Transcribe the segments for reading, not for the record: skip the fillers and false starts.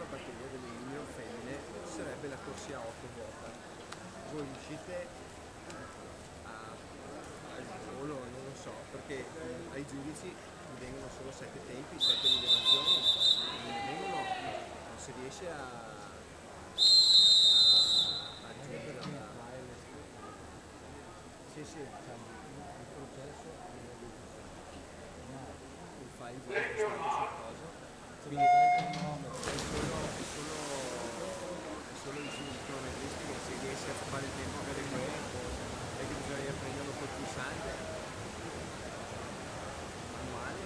sulla batteria delle junior femmine sarebbe la corsia 8 vuota. Voi riuscite al volo, non lo so, perché ai giudici mi vengono solo 7 tempi, 7 rilevazioni, non ne vengono 8, non si riesce a raggiungere la... Sì, sì, diciamo, il processo il file già spostato sul coso, quindi è solo il cronometristi che si riesce a fare il tempo per il tempo, e che bisogna prenderlo col pulsante manuale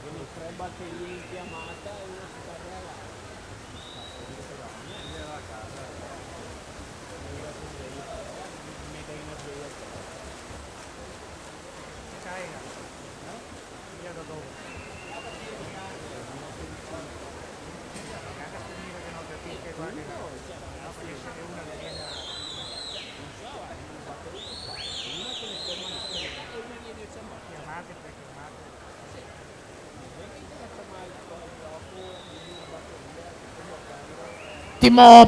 sono 3 batterie in chiamata e una si parla là. a casa. Mega energia. Carica. Via da dove? Anche se dire che non capisce qualche cosa. No, perché se è una che viene a... Chiamate per chiamate.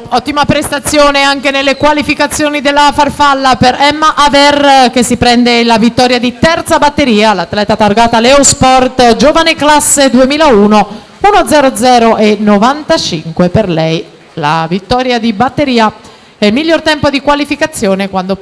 Ottima prestazione anche nelle qualificazioni della farfalla per Emma Aver, che si prende la vittoria di terza batteria, l'atleta targata Leo Sport, giovane classe 2001, 1.00 e 95 per lei la vittoria di batteria. È il miglior tempo di qualificazione quando